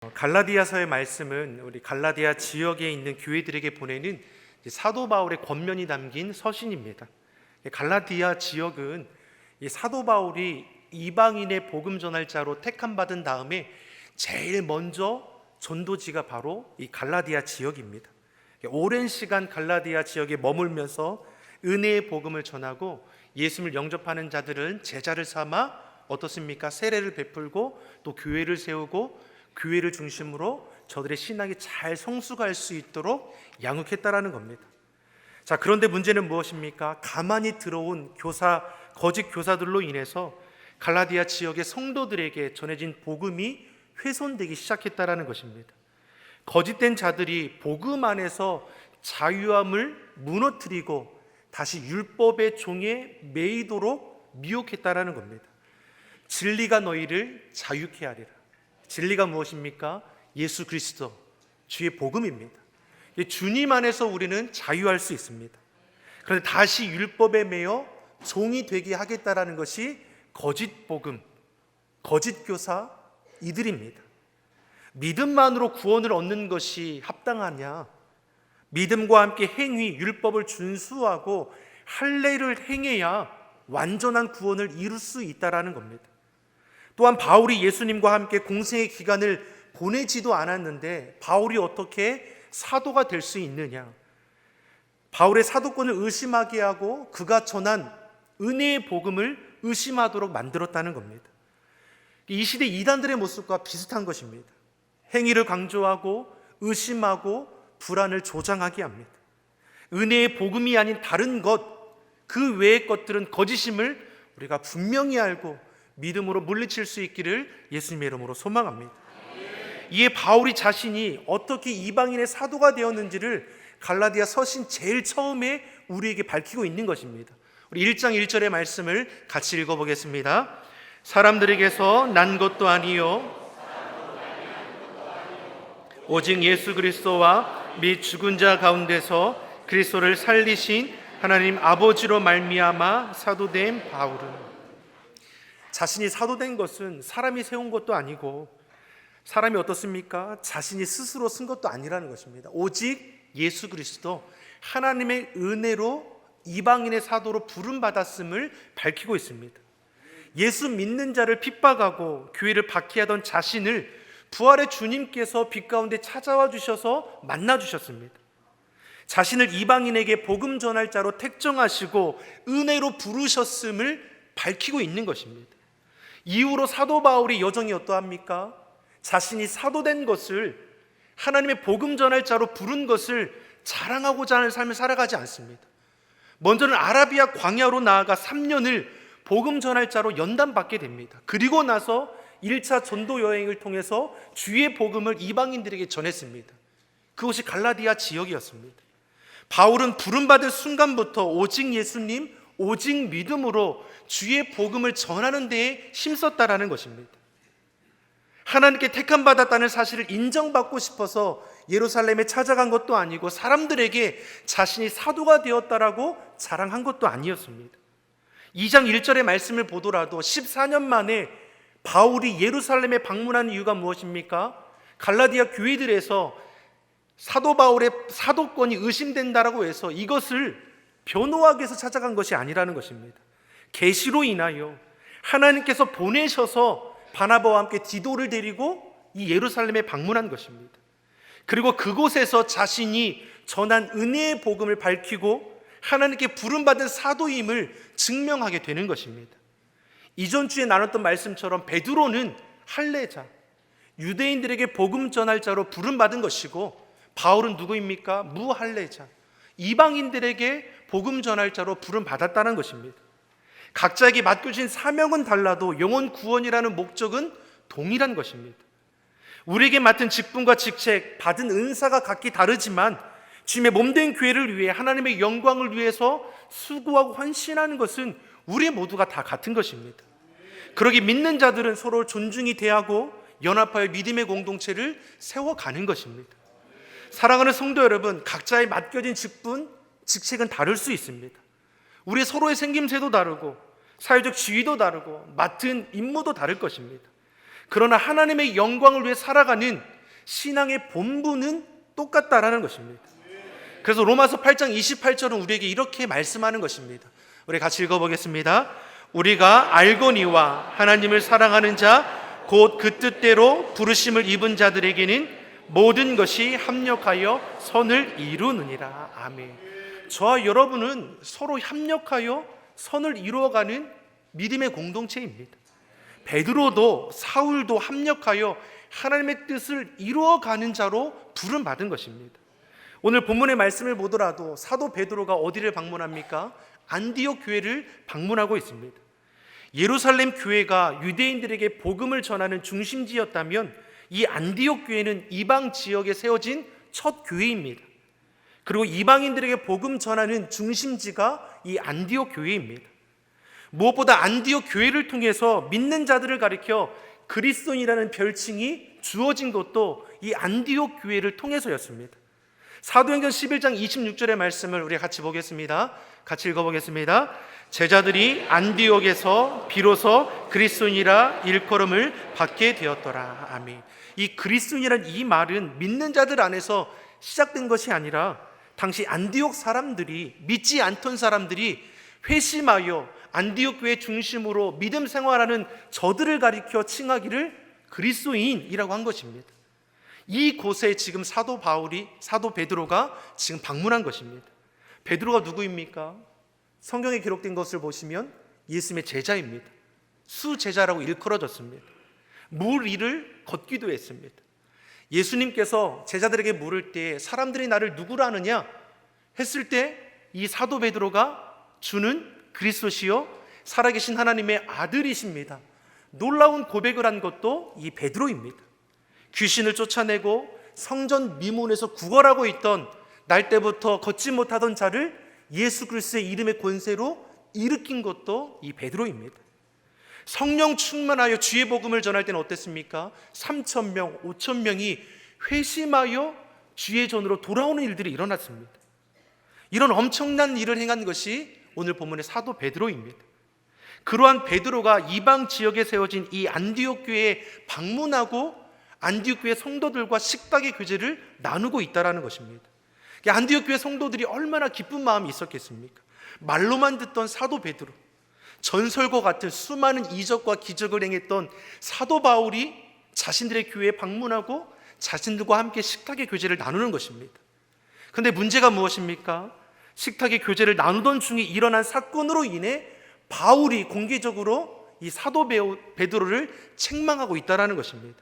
갈라디아서의 말씀은 우리 갈라디아 지역에 있는 교회들에게 보내는 사도 바울의 권면이 담긴 서신입니다. 갈라디아 지역은 이 사도 바울이 이방인의 복음 전할 자로 택함 받은 다음에 제일 먼저 전도지가 바로 이 갈라디아 지역입니다. 오랜 시간 갈라디아 지역에 머물면서 은혜의 복음을 전하고 예수를 영접하는 자들은 제자를 삼아 어떻습니까? 세례를 베풀고 또 교회를 세우고 교회를 중심으로 저들의 신앙이 잘 성숙할 수 있도록 양육했다라는 겁니다. 자, 그런데 문제는 무엇입니까? 가만히 들어온 거짓 교사들로 인해서 갈라디아 지역의 성도들에게 전해진 복음이 훼손되기 시작했다라는 것입니다. 거짓된 자들이 복음 안에서 자유함을 무너뜨리고 다시 율법의 종에 매이도록 미혹했다라는 겁니다. 진리가 너희를 자유케 하리라. 진리가 무엇입니까? 예수 그리스도, 주의 복음입니다. 주님 안에서 우리는 자유할 수 있습니다. 그런데 다시 율법에 매여 종이 되게 하겠다라는 것이 거짓 복음, 거짓 교사 이들입니다. 믿음만으로 구원을 얻는 것이 합당하냐? 믿음과 함께 행위, 율법을 준수하고 할례를 행해야 완전한 구원을 이룰 수 있다라는 겁니다. 또한 바울이 예수님과 함께 공생의 기간을 보내지도 않았는데 바울이 어떻게 사도가 될 수 있느냐? 바울의 사도권을 의심하게 하고 그가 전한 은혜의 복음을 의심하도록 만들었다는 겁니다. 이 시대 이단들의 모습과 비슷한 것입니다. 행위를 강조하고 의심하고 불안을 조장하게 합니다. 은혜의 복음이 아닌 다른 것, 그 외의 것들은 거짓임을 우리가 분명히 알고 믿음으로 물리칠 수 있기를 예수님의 이름으로 소망합니다. 이에 바울이 자신이 어떻게 이방인의 사도가 되었는지를 갈라디아 서신 제일 처음에 우리에게 밝히고 있는 것입니다. 우리 1장 1절의 말씀을 같이 읽어보겠습니다. 사람들에게서 난 것도 아니요 오직 예수 그리스도와 및 죽은 자 가운데서 그리스도를 살리신 하나님 아버지로 말미암아 사도된 바울은, 자신이 사도된 것은 사람이 세운 것도 아니고 사람이 어떻습니까? 자신이 스스로 쓴 것도 아니라는 것입니다. 오직 예수 그리스도, 하나님의 은혜로 이방인의 사도로 부름받았음을 밝히고 있습니다. 예수 믿는 자를 핍박하고 교회를 박해하던 자신을 부활의 주님께서 빛 가운데 찾아와 주셔서 만나 주셨습니다. 자신을 이방인에게 복음 전할 자로 택정하시고 은혜로 부르셨음을 밝히고 있는 것입니다. 이후로 사도 바울이 여정이 어떠합니까? 자신이 사도된 것을, 하나님의 복음 전할 자로 부른 것을 자랑하고자 하는 삶을 살아가지 않습니다. 먼저는 아라비아 광야로 나아가 3년을 복음 전할 자로 연단받게 됩니다. 그리고 나서 1차 전도 여행을 통해서 주의 복음을 이방인들에게 전했습니다. 그것이 갈라디아 지역이었습니다. 바울은 부름받을 순간부터 오직 예수님, 오직 믿음으로 주의 복음을 전하는 데에 힘썼다라는 것입니다. 하나님께 택함 받았다는 사실을 인정받고 싶어서 예루살렘에 찾아간 것도 아니고 사람들에게 자신이 사도가 되었다라고 자랑한 것도 아니었습니다. 2장 1절의 말씀을 보더라도 14년 만에 바울이 예루살렘에 방문한 이유가 무엇입니까? 갈라디아 교회들에서 사도 바울의 사도권이 의심된다라고 해서 이것을 변호하기 위해서 찾아간 것이 아니라는 것입니다. 계시로 인하여 하나님께서 보내셔서 바나바와 함께 디도를 데리고 이 예루살렘에 방문한 것입니다. 그리고 그곳에서 자신이 전한 은혜의 복음을 밝히고 하나님께 부름받은 사도임을 증명하게 되는 것입니다. 이전 주에 나눴던 말씀처럼 베드로는 할례자, 유대인들에게 복음 전할 자로 부름받은 것이고 바울은 누구입니까? 무할례자, 이방인들에게 복음 전할 자로 부름받았다는 것입니다. 각자에게 맡겨진 사명은 달라도 영혼 구원이라는 목적은 동일한 것입니다. 우리에게 맡은 직분과 직책, 받은 은사가 각기 다르지만 주님의 몸된 교회를 위해 하나님의 영광을 위해서 수고하고 헌신하는 것은 우리 모두가 다 같은 것입니다. 그러기 믿는 자들은 서로 존중이 대하고 연합하여 믿음의 공동체를 세워가는 것입니다. 사랑하는 성도 여러분, 각자의 맡겨진 직분, 직책은 다를 수 있습니다. 우리 서로의 생김새도 다르고 사회적 지위도 다르고 맡은 임무도 다를 것입니다. 그러나 하나님의 영광을 위해 살아가는 신앙의 본분은 똑같다라는 것입니다. 그래서 로마서 8장 28절은 우리에게 이렇게 말씀하는 것입니다. 우리 같이 읽어보겠습니다. 우리가 알거니와 하나님을 사랑하는 자 곧 그 뜻대로 부르심을 입은 자들에게는 모든 것이 합력하여 선을 이루느니라. 아멘. 저와 여러분은 서로 협력하여 선을 이루어가는 믿음의 공동체입니다. 베드로도 사울도 합력하여 하나님의 뜻을 이루어가는 자로 부름받은 것입니다. 오늘 본문의 말씀을 보더라도 사도 베드로가 어디를 방문합니까? 안디옥 교회를 방문하고 있습니다. 예루살렘 교회가 유대인들에게 복음을 전하는 중심지였다면 이 안디옥 교회는 이방 지역에 세워진 첫 교회입니다. 그리고 이방인들에게 복음 전하는 중심지가 이 안디옥 교회입니다. 무엇보다 안디옥 교회를 통해서 믿는 자들을 가리켜 그리스도인이라는 별칭이 주어진 것도 이 안디옥 교회를 통해서였습니다. 사도행전 11장 26절의 말씀을 우리 같이 보겠습니다. 같이 읽어보겠습니다. 제자들이 안디옥에서 비로소 그리스도인이라 일컬음을 받게 되었더라. 아멘. 이 그리스도인이라는 이 말은 믿는 자들 안에서 시작된 것이 아니라 당시 안디옥 사람들이, 믿지 않던 사람들이 회심하여 안디옥 교회 중심으로 믿음 생활하는 저들을 가리켜 칭하기를 그리스도인이라고 한 것입니다. 이 곳에 지금 사도 베드로가 지금 방문한 것입니다. 베드로가 누구입니까? 성경에 기록된 것을 보시면 예수님의 제자입니다. 수제자라고 일컬어졌습니다. 물 위를 걷기도 했습니다. 예수님께서 제자들에게 물을 때 사람들이 나를 누구라 하느냐 했을 때 이 사도 베드로가 주는 그리스도시요 살아계신 하나님의 아들이십니다. 놀라운 고백을 한 것도 이 베드로입니다. 귀신을 쫓아내고 성전 미문에서 구걸하고 있던 날 때부터 걷지 못하던 자를 예수 그리스도의 이름의 권세로 일으킨 것도 이 베드로입니다. 성령 충만하여 주의 복음을 전할 때는 어땠습니까? 3,000명, 5,000명이 회심하여 주의 전으로 돌아오는 일들이 일어났습니다. 이런 엄청난 일을 행한 것이 오늘 본문의 사도 베드로입니다. 그러한 베드로가 이방 지역에 세워진 이 안디옥 교회에 방문하고 안디옥 교회 성도들과 식탁의 교제를 나누고 있다는 것입니다. 안디옥 교회 성도들이 얼마나 기쁜 마음이 있었겠습니까? 말로만 듣던 사도 베드로, 전설과 같은 수많은 이적과 기적을 행했던 사도 바울이 자신들의 교회에 방문하고 자신들과 함께 식탁의 교제를 나누는 것입니다. 그런데 문제가 무엇입니까? 식탁의 교제를 나누던 중에 일어난 사건으로 인해 바울이 공개적으로 이 사도 베드로를 책망하고 있다는 것입니다.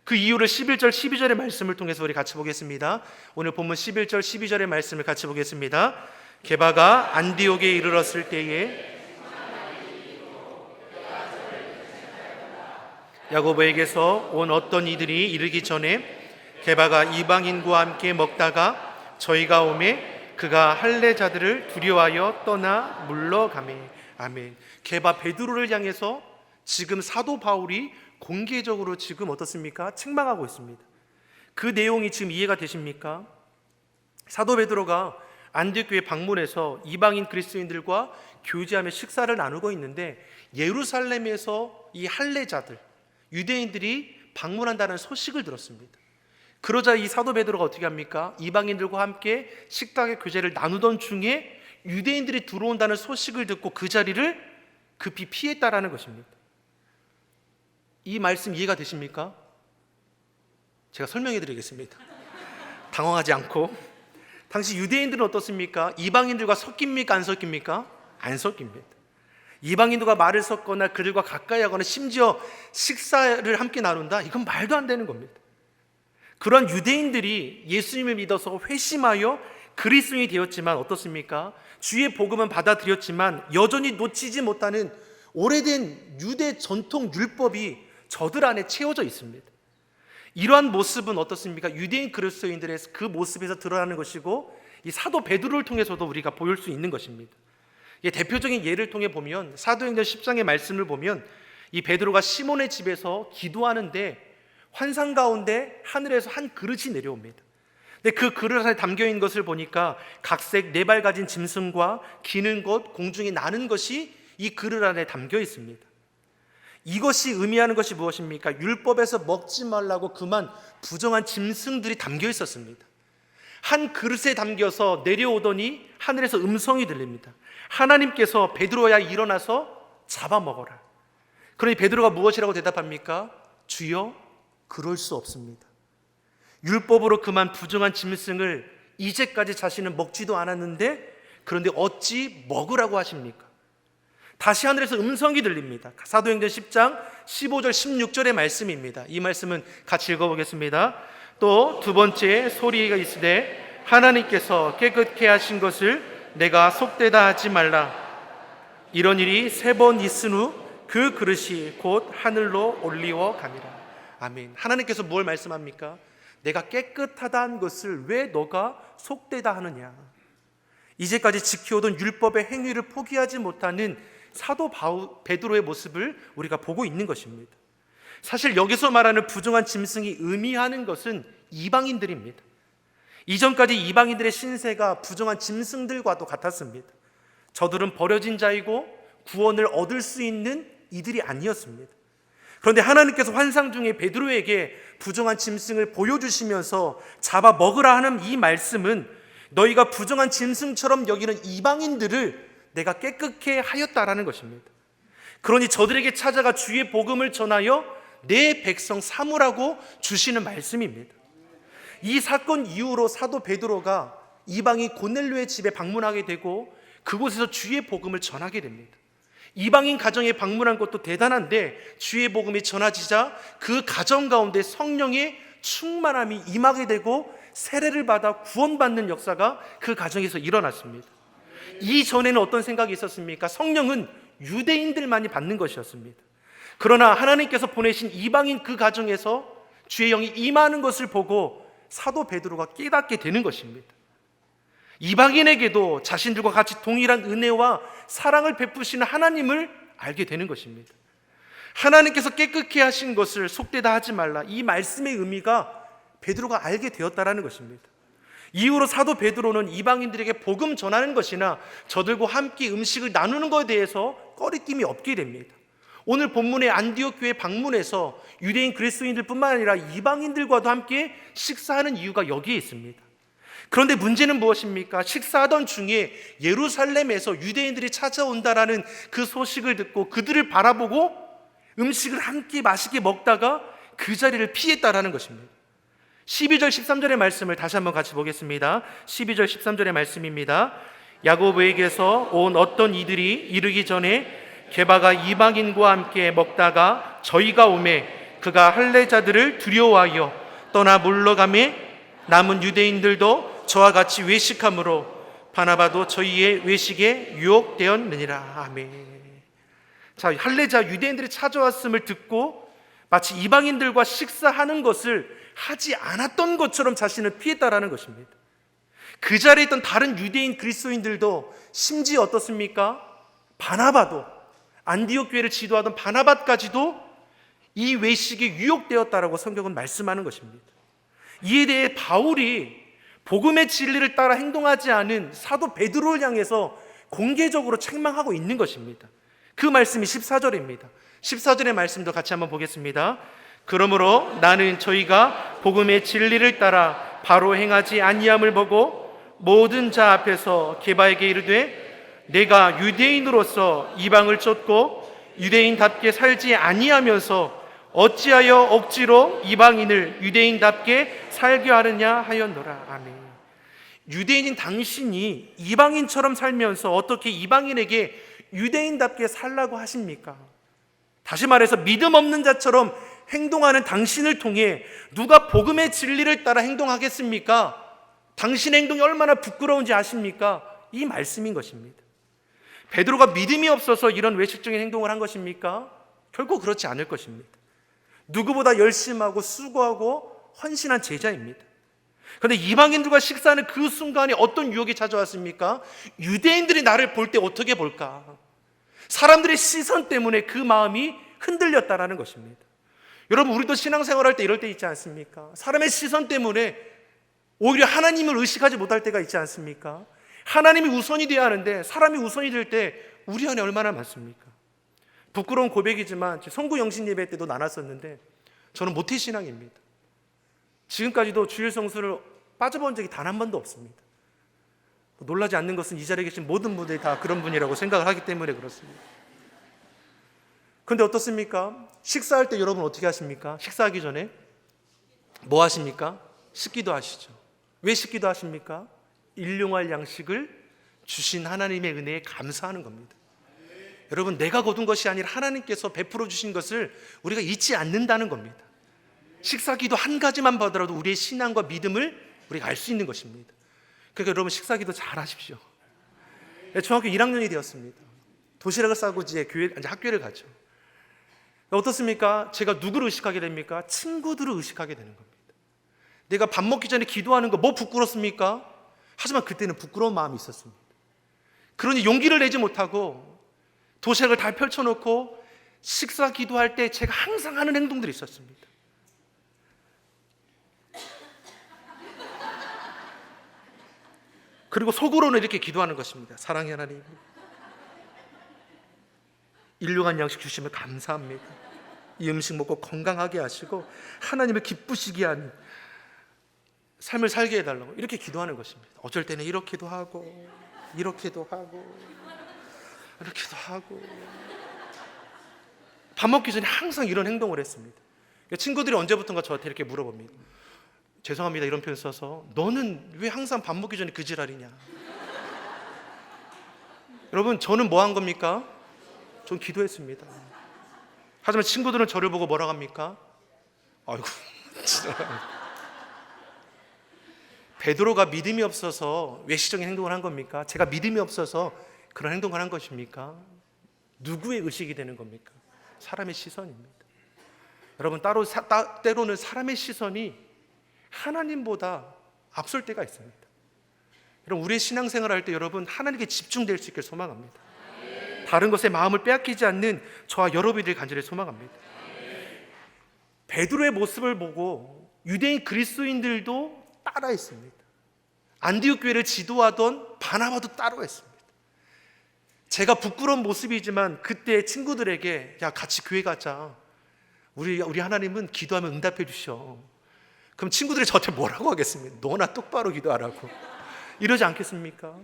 그 이유를 11절 12절의 말씀을 통해서 우리 같이 보겠습니다. 오늘 본문 11절 12절의 말씀을 같이 보겠습니다. 게바가 안디옥에 이르렀을 때에 야고보에게서 온 어떤 이들이 이르기 전에 게바가 이방인과 함께 먹다가 저희가 오매 그가 할례자들을 두려워하여 떠나 물러가매. 아멘. 게바 베드로를 향해서 지금 사도 바울이 공개적으로 지금 어떻습니까? 책망하고 있습니다. 그 내용이 지금 이해가 되십니까? 사도 베드로가 안디옥 교회 방문해서 이방인 그리스도인들과 교제하며 식사를 나누고 있는데 예루살렘에서 이 할례자들, 유대인들이 방문한다는 소식을 들었습니다. 그러자 이 사도 베드로가 어떻게 합니까? 이방인들과 함께 식탁의 교제를 나누던 중에 유대인들이 들어온다는 소식을 듣고 그 자리를 급히 피했다라는 것입니다. 이 말씀 이해가 되십니까? 제가 설명해 드리겠습니다. 당황하지 않고. 당시 유대인들은 어떻습니까? 이방인들과 섞입니까? 안 섞입니까? 안 섞입니다. 이방인들과 말을 섞거나 그들과 가까이 하거나 심지어 식사를 함께 나눈다? 이건 말도 안 되는 겁니다. 그런 유대인들이 예수님을 믿어서 회심하여 그리스도인이 되었지만 어떻습니까? 주의 복음은 받아들였지만 여전히 놓치지 못하는 오래된 유대 전통 율법이 저들 안에 채워져 있습니다. 이러한 모습은 어떻습니까? 유대인 그리스도인들의 그 모습에서 드러나는 것이고 이 사도 베드로를 통해서도 우리가 보일 수 있는 것입니다. 대표적인 예를 통해 보면 사도행전 10장의 말씀을 보면 이 베드로가 시몬의 집에서 기도하는데 환상 가운데 하늘에서 한 그릇이 내려옵니다. 근데 그 그릇 안에 담겨있는 것을 보니까 각색 4발 가진 짐승과 기는 것, 공중에 나는 것이 이 그릇 안에 담겨 있습니다. 이것이 의미하는 것이 무엇입니까? 율법에서 먹지 말라고 그만 부정한 짐승들이 담겨 있었습니다. 한 그릇에 담겨서 내려오더니 하늘에서 음성이 들립니다. 하나님께서 베드로야 일어나서 잡아먹어라. 그러니 베드로가 무엇이라고 대답합니까? 주여, 그럴 수 없습니다. 율법으로 그만 부정한 짐승을 이제까지 자신은 먹지도 않았는데 그런데 어찌 먹으라고 하십니까? 다시 하늘에서 음성이 들립니다. 사도행전 10장 15절 16절의 말씀입니다. 이 말씀은 같이 읽어보겠습니다. 또 두 번째 소리가 있으되 하나님께서 깨끗게 하신 것을 내가 속되다 하지 말라. 이런 일이 3번 있은 후 그 그릇이 곧 하늘로 올리워 가니라. 아멘. 하나님께서 뭘 말씀합니까? 내가 깨끗하다는 것을 왜 너가 속되다 하느냐. 이제까지 지켜오던 율법의 행위를 포기하지 못하는 사도 베드로의 모습을 우리가 보고 있는 것입니다. 사실 여기서 말하는 부정한 짐승이 의미하는 것은 이방인들입니다. 이전까지 이방인들의 신세가 부정한 짐승들과도 같았습니다. 저들은 버려진 자이고 구원을 얻을 수 있는 이들이 아니었습니다. 그런데 하나님께서 환상 중에 베드로에게 부정한 짐승을 보여주시면서 잡아 먹으라 하는 이 말씀은 너희가 부정한 짐승처럼 여기는 이방인들을 내가 깨끗게 하였다라는 것입니다. 그러니 저들에게 찾아가 주의 복음을 전하여 내 백성 삼으라고 주시는 말씀입니다. 이 사건 이후로 사도 베드로가 이방인 고넬료의 집에 방문하게 되고 그곳에서 주의 복음을 전하게 됩니다. 이방인 가정에 방문한 것도 대단한데 주의 복음이 전하지자 그 가정 가운데 성령의 충만함이 임하게 되고 세례를 받아 구원받는 역사가 그 가정에서 일어났습니다. 이전에는 어떤 생각이 있었습니까? 성령은 유대인들만이 받는 것이었습니다. 그러나 하나님께서 보내신 이방인 그 가정에서 주의 영이 임하는 것을 보고 사도 베드로가 깨닫게 되는 것입니다. 이방인에게도 자신들과 같이 동일한 은혜와 사랑을 베푸시는 하나님을 알게 되는 것입니다. 하나님께서 깨끗게 하신 것을 속되다 하지 말라. 이 말씀의 의미가 베드로가 알게 되었다라는 것입니다. 이후로 사도 베드로는 이방인들에게 복음 전하는 것이나 저들과 함께 음식을 나누는 것에 대해서 꺼리낌이 없게 됩니다. 오늘 본문의 안디옥 교회 방문해서 유대인 그리스도인들뿐만 아니라 이방인들과도 함께 식사하는 이유가 여기에 있습니다. 그런데 문제는 무엇입니까? 식사하던 중에 예루살렘에서 유대인들이 찾아온다라는 그 소식을 듣고 그들을 바라보고 음식을 함께 맛있게 먹다가 그 자리를 피했다라는 것입니다. 12절 13절의 말씀을 다시 한번 같이 보겠습니다. 12절 13절의 말씀입니다. 야고보에게서 온 어떤 이들이 이르기 전에 게바가 이방인과 함께 먹다가 저희가 오매 그가 할례자들을 두려워하여 떠나 물러가매 남은 유대인들도 저와 같이 외식함으로 바나바도 저희의 외식에 유혹되었느니라. 아멘. 자, 할례자 유대인들이 찾아왔음을 듣고 마치 이방인들과 식사하는 것을 하지 않았던 것처럼 자신을 피했다라는 것입니다. 그 자리에 있던 다른 유대인 그리스도인들도 심지어 어떻습니까? 바나바도, 안디옥 교회를 지도하던 바나바까지도 이 외식에 유혹되었다라고 성경은 말씀하는 것입니다. 이에 대해 바울이 복음의 진리를 따라 행동하지 않은 사도 베드로를 향해서 공개적으로 책망하고 있는 것입니다. 그 말씀이 14절입니다. 14절의 말씀도 같이 한번 보겠습니다. 그러므로 나는 저희가 복음의 진리를 따라 바로 행하지 아니함을 보고 모든 자 앞에서 게바에게 이르되 내가 유대인으로서 이방을 쫓고 유대인답게 살지 아니하면서 어찌하여 억지로 이방인을 유대인답게 살게 하느냐 하였노라. 아멘. 유대인인 당신이 이방인처럼 살면서 어떻게 이방인에게 유대인답게 살라고 하십니까? 다시 말해서 믿음 없는 자처럼 행동하는 당신을 통해 누가 복음의 진리를 따라 행동하겠습니까? 당신의 행동이 얼마나 부끄러운지 아십니까? 이 말씀인 것입니다. 베드로가 믿음이 없어서 이런 외식적인 행동을 한 것입니까? 결코 그렇지 않을 것입니다. 누구보다 열심하고 수고하고 헌신한 제자입니다. 그런데 이방인들과 식사하는 그 순간에 어떤 유혹이 찾아왔습니까? 유대인들이 나를 볼 때 어떻게 볼까? 사람들의 시선 때문에 그 마음이 흔들렸다라는 것입니다. 여러분, 우리도 신앙생활할 때 이럴 때 있지 않습니까? 사람의 시선 때문에 오히려 하나님을 의식하지 못할 때가 있지 않습니까? 하나님이 우선이 되어야 하는데 사람이 우선이 될 때 우리 안에 얼마나 많습니까? 부끄러운 고백이지만 성구 영신 예배 때도 나눴었는데 저는 모태신앙입니다. 지금까지도 주일 성수를 빠져본 적이 단 한 번도 없습니다. 놀라지 않는 것은 이 자리에 계신 모든 분들이 다 그런 분이라고 생각을 하기 때문에 그렇습니다. 그런데 어떻습니까? 식사할 때 여러분 어떻게 하십니까? 식사하기 전에 뭐 하십니까? 씻기도 하시죠. 왜 씻기도 하십니까? 일용할 양식을 주신 하나님의 은혜에 감사하는 겁니다. 여러분, 내가 거둔 것이 아니라 하나님께서 베풀어 주신 것을 우리가 잊지 않는다는 겁니다. 식사기도 한 가지만 받더라도 우리의 신앙과 믿음을 우리가 알 수 있는 것입니다. 그러니까 여러분, 식사기도 잘 하십시오. 중학교 1학년이 되었습니다. 도시락을 싸고 이제 학교를 가죠. 어떻습니까? 제가 누구를 의식하게 됩니까? 친구들을 의식하게 되는 겁니다. 내가 밥 먹기 전에 기도하는 거 뭐 부끄럽습니까? 하지만 그때는 부끄러운 마음이 있었습니다. 그러니 용기를 내지 못하고 도시락을 다 펼쳐놓고 식사 기도할 때 제가 항상 하는 행동들이 있었습니다. 그리고 속으로는 이렇게 기도하는 것입니다. 사랑의 하나님, 일용한 양식 주시면 감사합니다. 이 음식 먹고 건강하게 하시고 하나님을 기쁘시게 하는 삶을 살게 해달라고 이렇게 기도하는 것입니다. 어쩔 때는 이렇게도 하고 이렇게도 하고 이렇게도 하고 밥 먹기 전에 항상 이런 행동을 했습니다. 친구들이 언제부턴가 저한테 이렇게 물어봅니다. 죄송합니다, 이런 표현 써서. 너는 왜 항상 밥 먹기 전에 그 지랄이냐? 여러분, 저는 뭐 한 겁니까? 전 기도했습니다. 하지만 친구들은 저를 보고 뭐라고 합니까? 아이고 진짜. 베드로가 믿음이 없어서 외식적인 행동을 한 겁니까? 제가 믿음이 없어서 그런 행동을 한 것입니까? 누구의 의식이 되는 겁니까? 사람의 시선입니다. 여러분, 때로는 사람의 시선이 하나님보다 앞설 때가 있습니다. 여러분, 우리의 신앙생활을 할 때 여러분 하나님께 집중될 수 있길 소망합니다. 다른 것에 마음을 빼앗기지 않는 저와 여러분들이 간절히 소망합니다. 베드로의 모습을 보고 유대인 그리스도인들도 따라했습니다. 안디옥 교회를 지도하던 바나바도 따라했습니다. 제가 부끄러운 모습이지만 그때 친구들에게 야, 같이 교회 가자. 우리 하나님은 기도하면 응답해 주셔. 그럼 친구들이 저한테 뭐라고 하겠습니까? 너나 똑바로 기도하라고. 이러지 않겠습니까?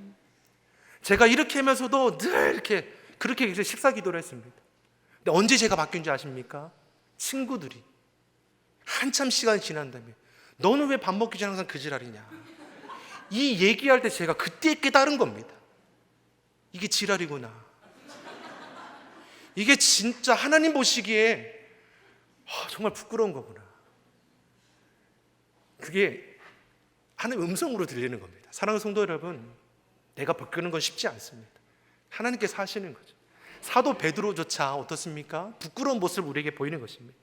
제가 이렇게 하면서도 늘 이렇게 그렇게 식사 기도를 했습니다. 근데 언제 제가 바뀐 줄 아십니까? 친구들이 한참 시간이 지난 다음에 너는 왜 밥 먹기 전에 항상 그 지랄이냐? 이 얘기할 때 제가 그때 깨달은 겁니다. 이게 지랄이구나. 이게 진짜 하나님 보시기에 정말 부끄러운 거구나. 그게 하나님 음성으로 들리는 겁니다. 사랑하는 성도 여러분, 내가 바꾸는 건 쉽지 않습니다. 하나님께서 하시는 거죠. 사도 베드로조차 어떻습니까? 부끄러운 모습을 우리에게 보이는 것입니다.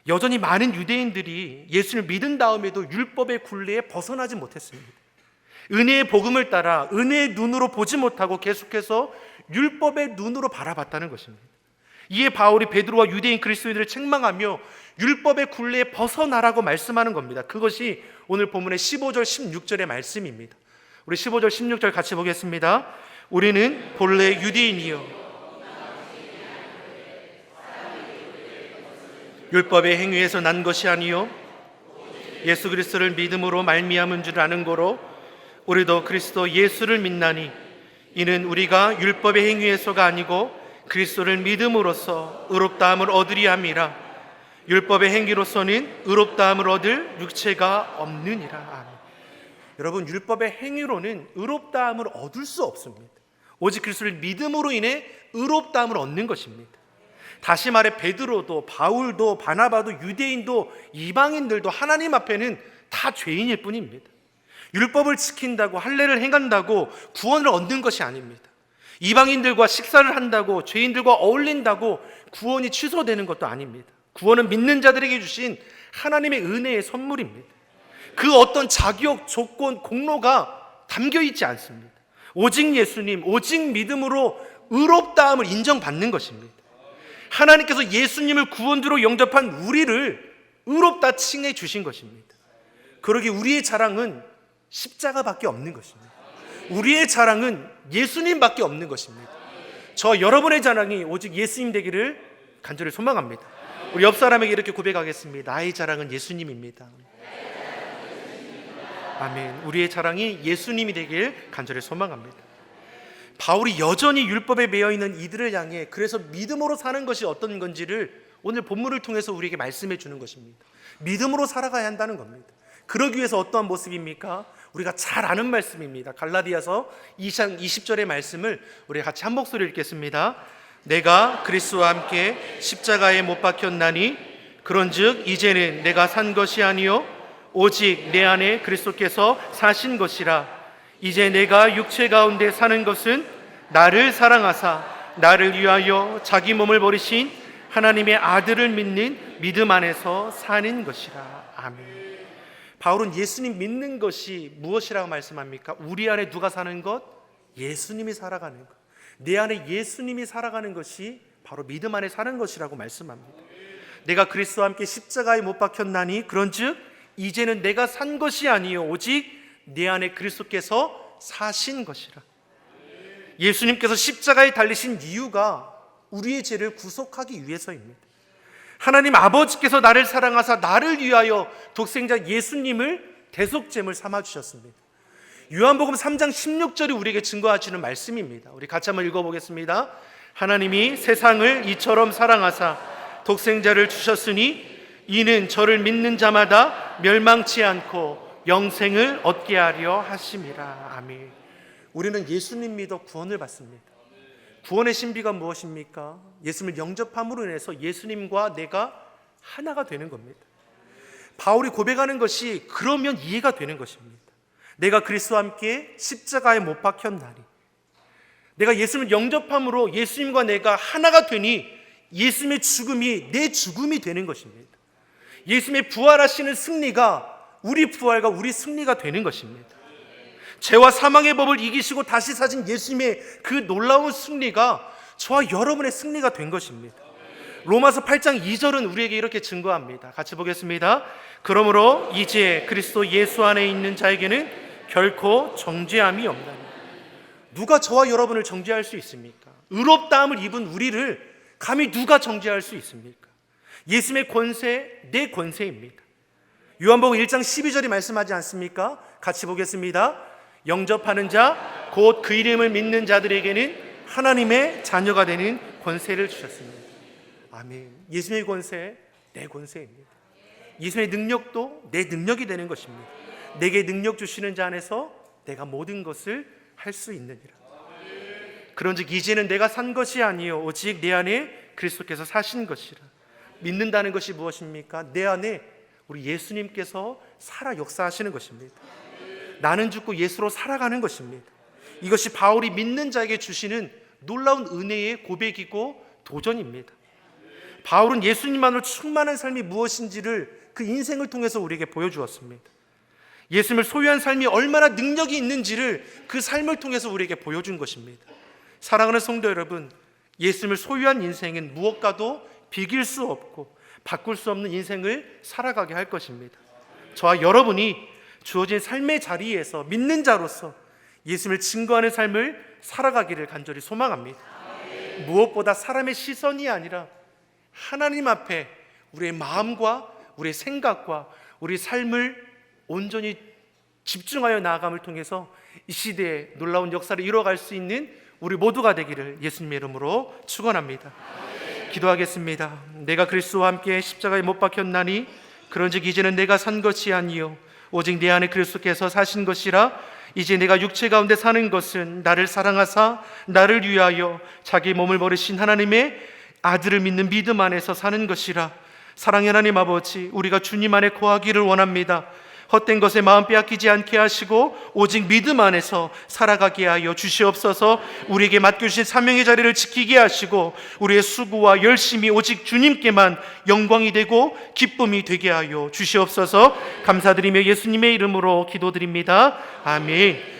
여전히 많은 유대인들이 예수를 믿은 다음에도 율법의 굴레에 벗어나지 못했습니다. 은혜의 복음을 따라 은혜의 눈으로 보지 못하고 계속해서 율법의 눈으로 바라봤다는 것입니다. 이에 바울이 베드로와 유대인 그리스도인들을 책망하며 율법의 굴레에 벗어나라고 말씀하는 겁니다. 그것이 오늘 본문의 15절 16절의 말씀입니다. 우리 15절 16절 같이 보겠습니다. 우리는 본래 유대인이요 율법의 행위에서 난 것이 아니요 예수 그리스도를 믿음으로 말미암은 줄 아는 거로 우리도 그리스도 예수를 믿나니 이는 우리가 율법의 행위에서가 아니고 그리스도를 믿음으로써 의롭다함을 얻으리 함이라. 율법의 행위로서는 의롭다함을 얻을 육체가 없느니라. 아멘. 여러분, 율법의 행위로는 의롭다함을 얻을 수 없습니다. 오직 그리스도를 믿음으로 인해 의롭다함을 얻는 것입니다. 다시 말해 베드로도 바울도 바나바도 유대인도 이방인들도 하나님 앞에는 다 죄인일 뿐입니다. 율법을 지킨다고 할례를 행한다고 구원을 얻는 것이 아닙니다. 이방인들과 식사를 한다고 죄인들과 어울린다고 구원이 취소되는 것도 아닙니다. 구원은 믿는 자들에게 주신 하나님의 은혜의 선물입니다. 그 어떤 자격, 조건, 공로가 담겨 있지 않습니다. 오직 예수님, 오직 믿음으로 의롭다함을 인정받는 것입니다. 하나님께서 예수님을 구원주로 영접한 우리를 의롭다 칭해 주신 것입니다. 그러기 우리의 자랑은 십자가밖에 없는 것입니다. 우리의 자랑은 예수님밖에 없는 것입니다. 저 여러분의 자랑이 오직 예수님 되기를 간절히 소망합니다. 우리 옆 사람에게 이렇게 고백하겠습니다. 나의 자랑은 예수님입니다. 아멘. 우리의 자랑이 예수님이 되길 간절히 소망합니다. 바울이 여전히 율법에 매여 있는 이들을 향해 그래서 믿음으로 사는 것이 어떤 건지를 오늘 본문을 통해서 우리에게 말씀해 주는 것입니다. 믿음으로 살아가야 한다는 겁니다. 그러기 위해서 어떠한 모습입니까? 우리가 잘 아는 말씀입니다. 갈라디아서 2장 20절의 말씀을 우리 같이 한 목소리 읽겠습니다. 내가 그리스도와 함께 십자가에 못 박혔나니 그런즉 이제는 내가 산 것이 아니요 오직 내 안에 그리스도께서 사신 것이라. 이제 내가 육체 가운데 사는 것은 나를 사랑하사 나를 위하여 자기 몸을 버리신 하나님의 아들을 믿는 믿음 안에서 사는 것이라. 아멘. 바울은 예수님 믿는 것이 무엇이라고 말씀합니까? 우리 안에 누가 사는 것? 예수님이 살아가는 것. 내 안에 예수님이 살아가는 것이 바로 믿음 안에 사는 것이라고 말씀합니다. 내가 그리스도와 함께 십자가에 못 박혔나니 그런즉 이제는 내가 산 것이 아니요 오직 내 안에 그리스도께서 사신 것이라. 예수님께서 십자가에 달리신 이유가 우리의 죄를 구속하기 위해서입니다. 하나님 아버지께서 나를 사랑하사 나를 위하여 독생자 예수님을 대속제물 삼아주셨습니다. 요한복음 3장 16절이 우리에게 증거하시는 말씀입니다. 우리 같이 한번 읽어보겠습니다. 하나님이 세상을 이처럼 사랑하사 독생자를 주셨으니 이는 저를 믿는 자마다 멸망치 않고 영생을 얻게 하려 하심이라. 아멘. 우리는 예수님 믿어 구원을 받습니다. 구원의 신비가 무엇입니까? 예수님을 영접함으로 인해서 예수님과 내가 하나가 되는 겁니다. 바울이 고백하는 것이 그러면 이해가 되는 것입니다. 내가 그리스도와 함께 십자가에 못 박혔나니, 내가 예수님을 영접함으로 예수님과 내가 하나가 되니 예수님의 죽음이 내 죽음이 되는 것입니다. 예수님의 부활하시는 승리가 우리 부활과 우리 승리가 되는 것입니다. 죄와 사망의 법을 이기시고 다시 사신 예수님의 그 놀라운 승리가 저와 여러분의 승리가 된 것입니다. 로마서 8장 2절은 우리에게 이렇게 증거합니다. 같이 보겠습니다. 그러므로 이제 그리스도 예수 안에 있는 자에게는 결코 정죄함이 없나니. 누가 저와 여러분을 정죄할 수 있습니까? 의롭다함을 입은 우리를 감히 누가 정죄할 수 있습니까? 예수님의 권세, 내 권세입니다. 요한복음 1장 12절이 말씀하지 않습니까? 같이 보겠습니다. 영접하는 자 곧 그 이름을 믿는 자들에게는 하나님의 자녀가 되는 권세를 주셨습니다. 아멘. 예수님의 권세, 내 권세입니다. 예수님의 능력도 내 능력이 되는 것입니다. 내게 능력 주시는 자 안에서 내가 모든 것을 할 수 있느니라. 그런즉 이제는 내가 산 것이 아니요 오직 내 안에 그리스도께서 사신 것이라. 믿는다는 것이 무엇입니까? 내 안에 우리 예수님께서 살아 역사하시는 것입니다. 나는 죽고 예수로 살아가는 것입니다. 이것이 바울이 믿는 자에게 주시는 놀라운 은혜의 고백이고 도전입니다. 바울은 예수님만으로 충만한 삶이 무엇인지를 그 인생을 통해서 우리에게 보여주었습니다. 예수님을 소유한 삶이 얼마나 능력이 있는지를 그 삶을 통해서 우리에게 보여준 것입니다. 사랑하는 성도 여러분, 예수님을 소유한 인생은 무엇과도 비길 수 없고 바꿀 수 없는 인생을 살아가게 할 것입니다. 저와 여러분이 주어진 삶의 자리에서 믿는 자로서 예수님을 증거하는 삶을 살아가기를 간절히 소망합니다. 무엇보다 사람의 시선이 아니라 하나님 앞에 우리의 마음과 우리의 생각과 우리 삶을 온전히 집중하여 나아감을 통해서 이 시대에 놀라운 역사를 이뤄갈 수 있는 우리 모두가 되기를 예수님의 이름으로 축원합니다. 기도하겠습니다. 내가 그리스도와 함께 십자가에 못 박혔나니 그런즉 이제는 내가 산 것이 아니요 오직 내 안에 그리스도께서 사신 것이라. 이제 내가 육체 가운데 사는 것은 나를 사랑하사 나를 위하여 자기 몸을 버리신 하나님의 아들을 믿는 믿음 안에서 사는 것이라. 사랑의 하나님 아버지, 우리가 주님 안에 거하기를 원합니다. 헛된 것에 마음 빼앗기지 않게 하시고 오직 믿음 안에서 살아가게 하여 주시옵소서. 우리에게 맡겨주신 사명의 자리를 지키게 하시고 우리의 수고와 열심이 오직 주님께만 영광이 되고 기쁨이 되게 하여 주시옵소서. 감사드리며 예수님의 이름으로 기도드립니다. 아멘.